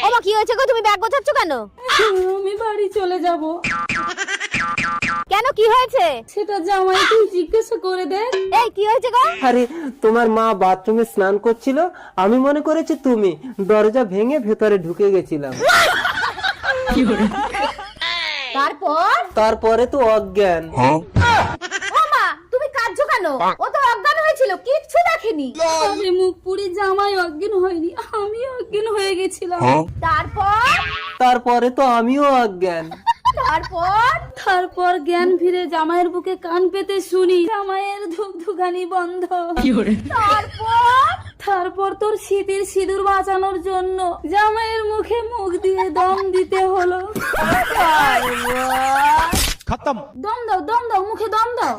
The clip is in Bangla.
ওমা কি হয়েছে গো, তুমি ব্যাগ গোছাচ্ছ কেন? আমি বাড়ি চলে যাব। কেন, কি হয়েছে? সেটা জামাইকে জিজ্ঞাসা করে দেখ। এই কি হয়েছে গো? আরে তোমার মা বাথরুমে স্নান করছিল, আমি মনে করেছি তুমি, দরজা ভেঙে ভেতরে ঢুকে গেছিলাম। তারপরে তো অজ্ঞান। ওমা তুমি কাঁদছো কেন? ও তো অজ্ঞান হয়েছিল, কিচ্ছু দেখেনি। আরে মুখ পুরি জামাই অজ্ঞান হয়নি, আমি অজ্ঞান হয়ে গেছিলাম। তারপরে তো আমিও অজ্ঞান। তারপর জ্ঞান ফিরে জামাইয়ের বুকে কান পেতে শুনি জামাইয়ের ধুকধুকানি বন্ধ। তারপর তোর শীতের সিঁদুর বাঁচানোর জন্য জামাইয়ের মুখে মুখ দিয়ে দম দিতে হলো। खत्म। দম দাও, মুখে দম দাও।